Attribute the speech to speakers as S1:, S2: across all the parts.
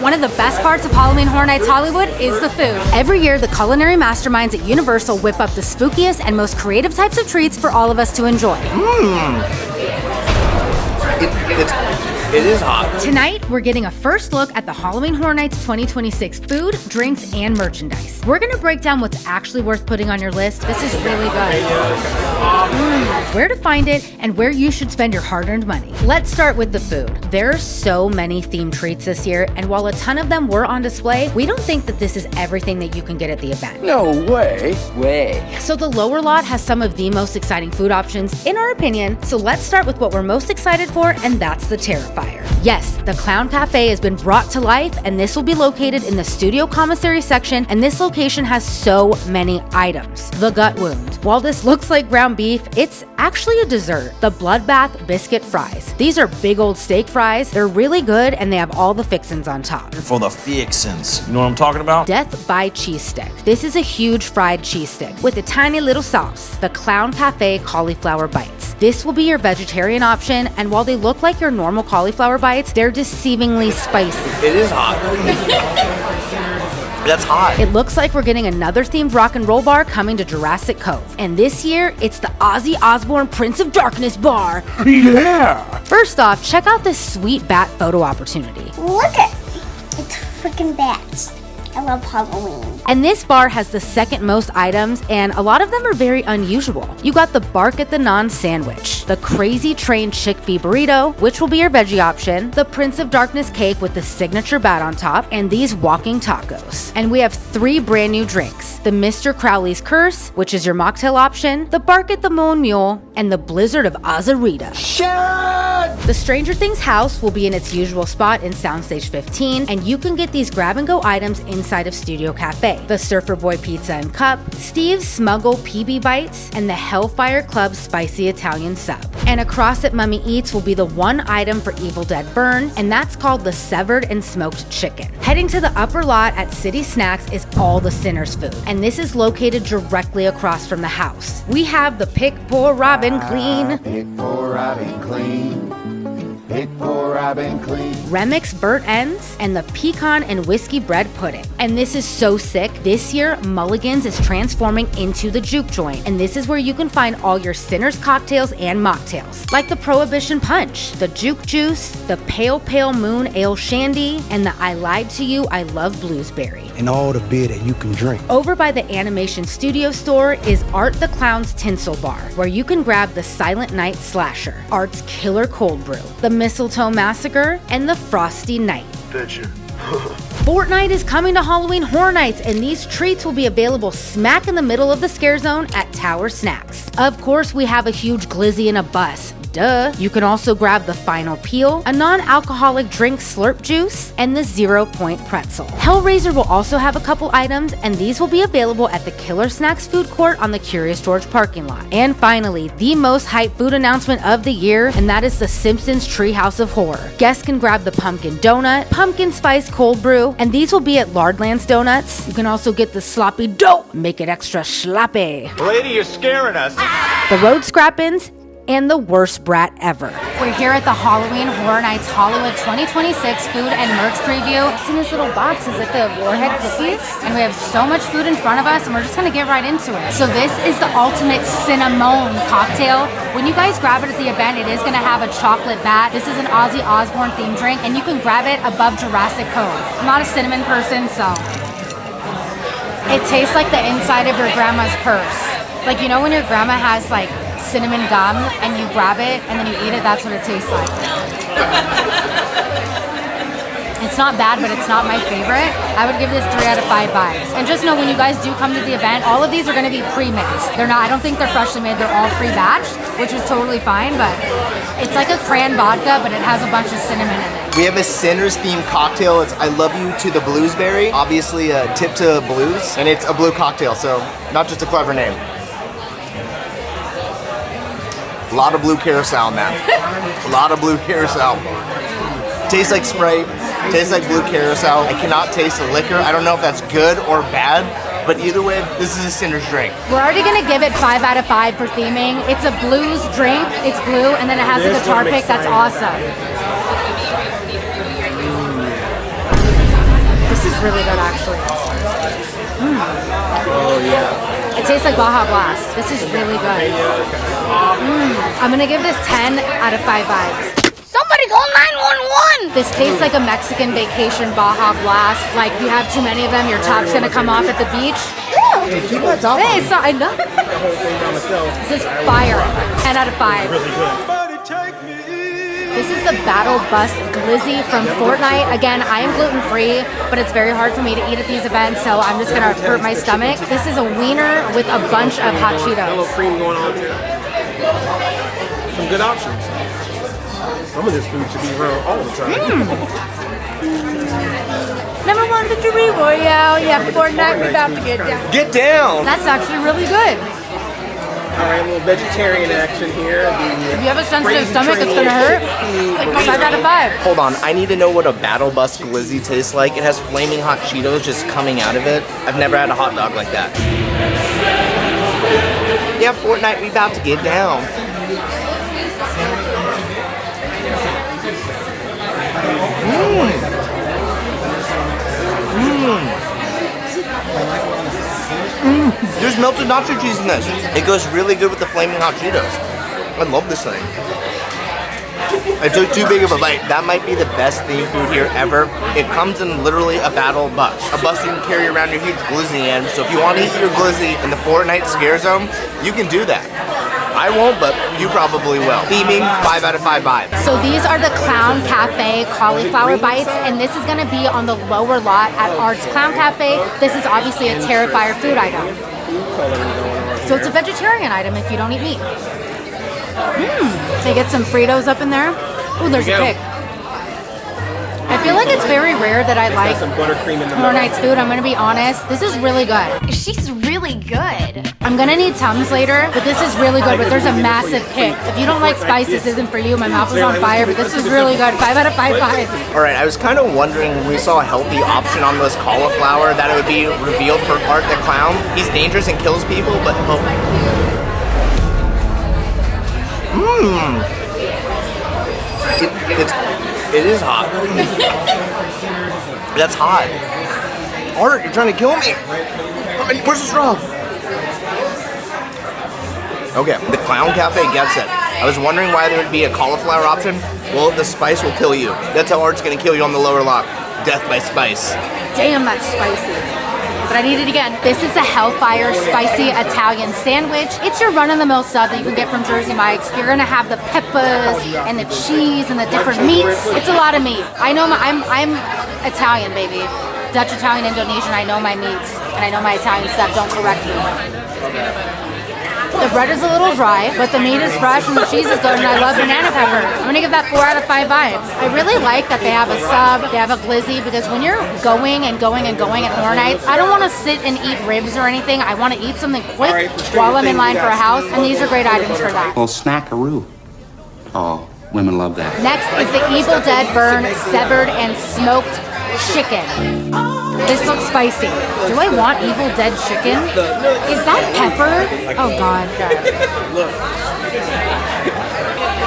S1: One of the best parts of Halloween Horror Nights Hollywood is the food. Every year, the culinary masterminds at Universal whip up the spookiest and most creative types of treats for all of us to enjoy.
S2: It is hot.
S1: Tonight, we're getting a first look at the Halloween Horror Nights 2026 food, drinks, and merchandise. We're gonna break down what's actually worth putting on your list. This is really good. Where to find it, and where you should spend your hard-earned money. Let's start with the food. There are so many themed treats this year, and while a ton of them were on display, we don't think that this is everything that you can get at the event.
S2: No way.
S1: So the lower lot has some of the most exciting food options, in our opinion, so let's start with what we're most excited for, and that's the Terrifier. Yes, the Clown Cafe has been brought to life, and this will be located in the studio commissary section, and this location has so many items. The gut wound. While this looks like ground beef, it's actually a dessert. The Bloodbath Biscuit Fries. These are big old steak fries. They're really good, and they have all the fixins on top.
S3: For the fixins. You know what I'm talking about?
S1: Death by Cheese Stick. This is a huge fried cheese stick with a tiny little sauce. The Clown Cafe Cauliflower Bites. This will be your vegetarian option, and while they look like your normal cauliflower bites, they're deceivingly spicy.
S2: It is hot. That's hot.
S1: It looks like we're getting another themed rock and roll bar coming to Jurassic Cove. And this year, it's the Ozzy Osbourne Prince of Darkness bar.
S2: Yeah.
S1: First off, check out this sweet bat photo opportunity.
S4: Look at me. It's freaking bats. I love Halloween.
S1: And this bar has the second most items, and a lot of them are very unusual. You got the Bark at the Naan sandwich, the Crazy Train Chick Bee burrito, which will be your veggie option, the Prince of Darkness cake with the signature bat on top, and these walking tacos. And we have 3 brand new drinks, the Mr. Crowley's Curse, which is your mocktail option, the Bark at the Moon Mule, and the Blizzard of Azarita. The Stranger Things house will be in its usual spot in Soundstage 15, and you can get these grab-and-go items inside of Studio Cafe. The Surfer Boy Pizza and Cup, Steve's Smuggle PB Bites, and the Hellfire Club Spicy Italian Sub. And across at Mummy Eats will be the one item for Evil Dead Burn, and that's called the Severed and Smoked Chicken. Heading to the upper lot at City Snacks is all the Sinners food, and this is located directly across from the house. We have the Pick, Pour, Robin Clean,
S5: Pick, pour, Robin clean. Pick, pour, Robin clean.
S1: Remix burnt ends, and the pecan and whiskey bread pudding. And this is so sick. This year, Mulligan's is transforming into the juke joint, and this is where you can find all your Sinners cocktails and mocktails, like the Prohibition Punch, the Juke Juice, the Pale Pale Moon Ale Shandy, and the I Lied to You, I Love Bluesberry.
S6: And all the beer that you can drink.
S1: Over by the Animation Studio store is Art the Clown's Tinsel Bar, where you can grab the Silent Night Slasher, Art's Killer Cold Brew, the Mistletoe Massacre, and the Frosty Night. Fortnite is coming to Halloween Horror Nights, and these treats will be available smack in the middle of the scare zone at Tower Snacks. Of course, we have a huge glizzy in a bus. Duh. You can also grab the Final Peel, a non-alcoholic drink slurp juice, and the 0 Point Pretzel. Hellraiser will also have a couple items, and these will be available at the Killer Snacks food court on the Curious George parking lot. And finally, the most hyped food announcement of the year, and that is the Simpsons Treehouse of Horror. Guests can grab the pumpkin donut, pumpkin spice cold brew, and these will be at Lardlands Donuts. You can also get the sloppy dough, make it extra sloppy.
S2: Lady, you're scaring us.
S1: The road scrappins, and the worst brat ever. We're here at the Halloween Horror Nights Hollywood 2026 food and merch preview. It's in this little box is like the Warhead cookies, and we have so much food in front of us, and we're just gonna get right into it. So this is the ultimate cinnamon cocktail. When you guys grab it at the event, it is gonna have a chocolate bat. This is an Ozzy Osbourne themed drink, and you can grab it above Jurassic Cove. I'm not a cinnamon person, so it tastes like the inside of your grandma's purse. Like, you know when your grandma has like cinnamon gum and you grab it and then you eat it, that's what it tastes like. It's not bad, but it's not my favorite. I would give this 3 out of 5 vibes. And just know when you guys do come to the event, all of these are gonna be pre-mixed. They're not, I don't think they're freshly made, they're all pre-batched, which is totally fine, but it's like a cran vodka, but it has a bunch of cinnamon in it.
S7: We have a Sinners themed cocktail. It's I Love You to the Bluesberry. Obviously a tip to blues, and it's a blue cocktail, so not just a clever name. A lot of blue carousel in that. A lot of blue carousel. Tastes like Sprite. Tastes like blue carousel. I cannot taste the liquor. I don't know if that's good or bad, but either way, this is a Sinner's drink.
S1: We're already gonna give it 5 out of 5 for theming. It's a blues drink. It's blue, and then it has a guitar pick. That's awesome. This is really good, actually.
S8: Oh, yeah.
S1: It tastes like Baja Blast. This is really good. I'm gonna give this 10 out of 5 vibes.
S4: Somebody call 911!
S1: This tastes like a Mexican vacation Baja Blast. Like, you have too many of them, your top's gonna come off at the beach.
S8: Hey, keep that top
S1: Hey,
S8: on.
S1: so I know. This is fire. 10 out of 5.
S8: Really good.
S1: This is the Battle Bus Glizzy from Fortnite. Again, I am gluten-free, but it's very hard for me to eat at these events, so I'm just gonna hurt my stomach. This is a wiener with a bunch of hot
S8: A little
S1: Cheetos.
S8: cream going on too. Some good options. Some of this food should be around all the time.
S1: Number 1 victory royale. Yeah, Fortnite, we're about to get down.
S7: Get down!
S1: That's actually really good.
S8: All right, a little vegetarian action here.
S1: If you have a sensitive stomach, it's gonna hurt. 5 out of 5.
S7: Hold on, I need to know what a Battle Bus Glizzy tastes like. It has flaming hot Cheetos just coming out of it. I've never had a hot dog like that. Yeah, Fortnite, we about to get down. There's melted nacho cheese in this. It goes really good with the flaming hot Cheetos. I love this thing. I took too big of a bite. That might be the best themed food here ever. It comes in literally a battle bus. A bus you can carry around your huge glizzy in. So if you want to eat your glizzy in the Fortnite scare zone, you can do that. I won't, but you probably will. Theming, 5 out of 5 vibes.
S1: So these are the Clown Cafe cauliflower bites, and this is gonna be on the lower lot at Art's Clown Cafe. This is obviously a Terrifier food item. So it's a vegetarian item if you don't eat meat. They get some Fritos up in there. Ooh, there's a pig. I feel like it's very rare that I like
S8: Some buttercream in the middle.
S1: Fortnite's food. I'm gonna be honest. This is really good.
S4: She's really good.
S1: I'm gonna need Tums later, but this is really good. But there's a massive kick. If you don't like spice, this isn't for you. My mouth is on fire, but this is really good. 5 out of 5 vibes.
S7: All right, I was kind of wondering when we saw a healthy option on this cauliflower that it would be revealed for Art the Clown. He's dangerous and kills people, but it is hot. That's hot. Art, you're trying to kill me. Where's the straw? Okay, the Clown Cafe gets it. I was wondering why there would be a cauliflower option. Well, the spice will kill you. That's how Art's gonna kill you on the lower lock. Death by spice.
S1: Damn, that's spicy. But I need it again. This is a Hellfire spicy Italian sandwich. It's your run-of-the-mill sub that you can get from Jersey Mike's. You're gonna have the peppers and the cheese and the different meats. It's a lot of meat. I know I'm Italian, baby. Dutch, Italian, Indonesian. I know my meats and I know my Italian stuff. Don't correct me. The bread is a little dry, but the meat is fresh and the cheese is good, and I love banana pepper. I'm gonna give that 4 out of 5 vibes. I really like that they have a sub, they have a glizzy, because when you're going and going and going at Horror Nights, I don't wanna sit and eat ribs or anything. I wanna eat something quick while I'm in line for a house, and these are great items for that.
S9: Well, snackaroo. Oh, women love that.
S1: Next is the Evil Dead Burn Severed and Smoked Chicken. This looks spicy. Do I want Evil Dead chicken? Is that pepper? Oh god.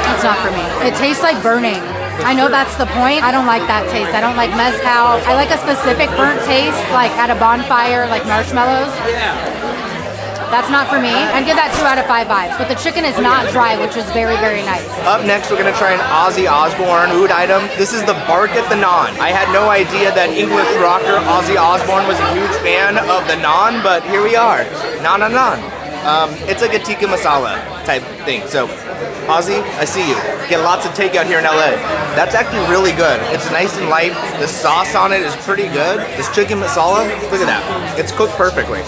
S1: That's not for me. It tastes like burning. I know that's the point. I don't like that taste. I don't like mezcal. I like a specific burnt taste, like at a bonfire, like marshmallows. That's not for me. I'd give that 2 out of 5 vibes. But the chicken is not dry, which is very, very nice.
S7: Up next, we're gonna try an Ozzy Osbourne food item. This is the Bark at the Naan. I had no idea that English rocker Ozzy Osbourne was a huge fan of the naan, but here we are. Naan. It's like a tikka masala type thing. So, Ozzy, I see you. Get lots of takeout here in LA. That's actually really good. It's nice and light. The sauce on it is pretty good. This chicken masala, look at that. It's cooked perfectly.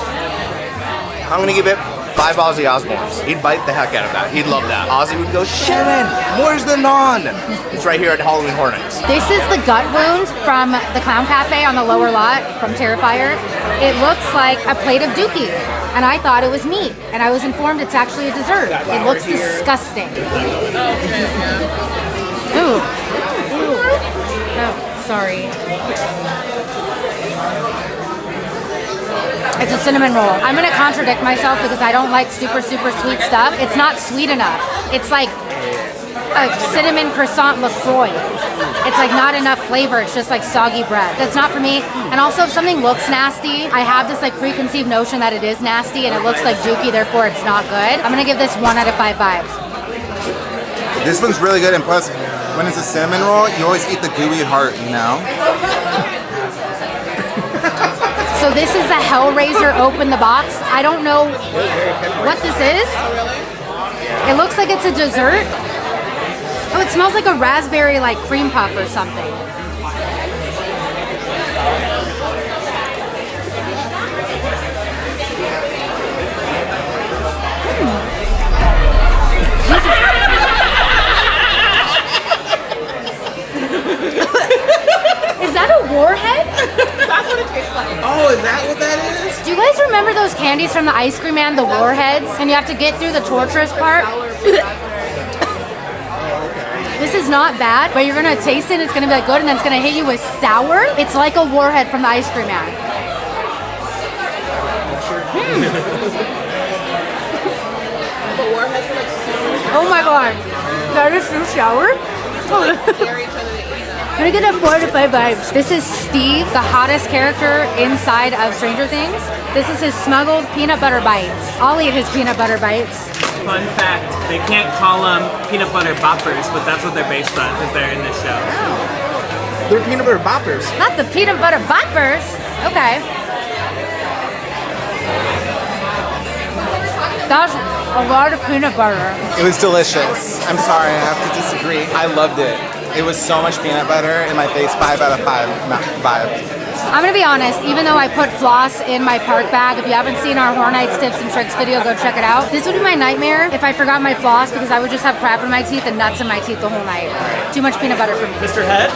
S7: I'm gonna give it 5 Ozzy Osbournes. He'd bite the heck out of that. He'd love that. Ozzy would go, Sharon, where's the naan? It's right here at Halloween Hornets.
S1: This is the gut wound from the Clown Cafe on the lower lot from Terrifier. It looks like a plate of dookie, and I thought it was meat, and I was informed it's actually a dessert. It looks disgusting. Ooh. Oh, sorry. It's a cinnamon roll. I'm gonna contradict myself because I don't like super, super sweet stuff. It's not sweet enough. It's like a cinnamon croissant LaCroix. It's like not enough flavor. It's just like soggy bread. That's not for me. And also if something looks nasty, I have this like preconceived notion that it is nasty and it looks like dookie, therefore it's not good. I'm gonna give this 1 out of 5 vibes.
S10: This one's really good, and plus, when it's a cinnamon roll, you always eat the gooey heart, you know?
S1: So this is a Hellraiser open the box. I don't know what this is. It looks like it's a dessert. Oh, it smells like a raspberry like cream puff or something. Is that a warhead?
S11: That's what it tastes like.
S8: Oh, is that what that is?
S1: Do you guys remember those candies from the ice cream man, the warheads? And you have to get through the torturous part? This is not bad, but you're gonna taste it, it's gonna be like good, and then it's gonna hit you with sour. It's like a warhead from the ice cream man.
S11: The warheads are like super.
S1: Oh my god, that is so sour.
S11: Dare each other to eat them.
S1: I'm gonna get a 4 to 5 vibes. This is Steve, the hottest character inside of Stranger Things. This is his smuggled peanut butter bites. I'll eat his peanut butter bites.
S12: Fun fact, they can't call them peanut butter boppers, but that's what they're based on because they're in the show.
S8: They're peanut butter boppers.
S1: Not the peanut butter boppers. Okay. That's a lot of peanut butter.
S10: It was delicious. I'm sorry, I have to disagree. I loved it. It was so much peanut butter in my face, 5 out of 5 vibe.
S1: I'm gonna be honest, even though I put floss in my park bag, if you haven't seen our Horror Nights tips and tricks video, go check it out. This would be my nightmare if I forgot my floss because I would just have crap in my teeth and nuts in my teeth the whole night. Too much peanut butter for me.
S12: Mr. Head?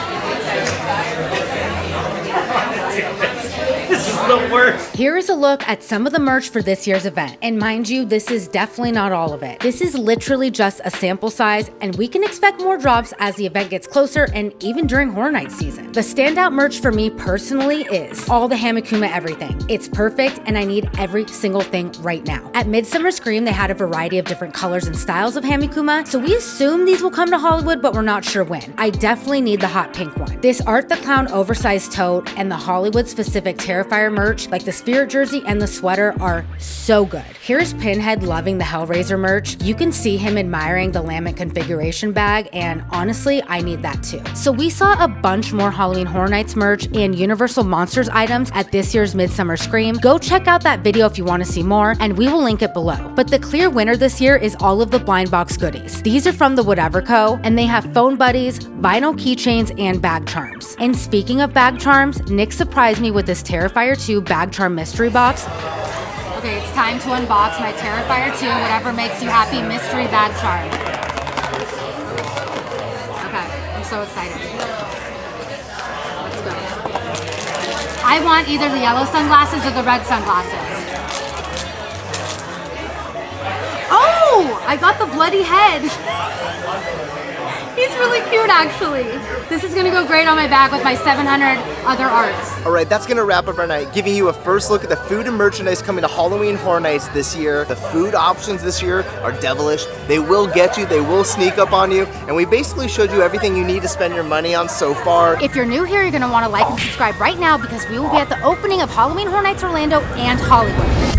S12: This is the worst.
S1: Here is a look at some of the merch for this year's event. And mind you, this is definitely not all of it. This is literally just a sample size, and we can expect more drops as the event gets closer and even during Horror Night season. The standout merch for me personally is all the Hamikuma everything. It's perfect, and I need every single thing right now. At Midsummer Scream, they had a variety of different colors and styles of Hamikuma, so we assume these will come to Hollywood, but we're not sure when. I definitely need the hot pink one. This Art the Clown oversized tote and the Hollywood-specific Terrifier merch, like the Spirit jersey and the sweater, are so good. Here's Pinhead loving the Hellraiser merch. You can see him admiring the Lament configuration bag, and honestly, I need that too. So we saw a bunch more Halloween Horror Nights merch and Universal Monsters items at this year's Midsummer Scream. Go check out that video if you want to see more, and we will link it below. But the clear winner this year is all of the blind box goodies. These are from the Whatever Co., and they have phone buddies, vinyl keychains, and bag charms. And speaking of bag charms, Nick surprised me with this Terrifier 2 bag charm mystery box. Okay, it's time to unbox my Terrifier 2 Whatever Makes You Happy mystery bag charm. Okay, I'm so excited. Let's go. I want either the yellow sunglasses or the red sunglasses. Oh, I got the bloody head. He's really cute, actually. This is gonna go great on my bag with my 700 other arts.
S7: All right, that's gonna wrap up our night, giving you a first look at the food and merchandise coming to Halloween Horror Nights this year. The food options this year are devilish. They will get you, they will sneak up on you, and we basically showed you everything you need to spend your money on so far.
S1: If you're new here, you're gonna wanna like and subscribe right now because we will be at the opening of Halloween Horror Nights Orlando and Hollywood.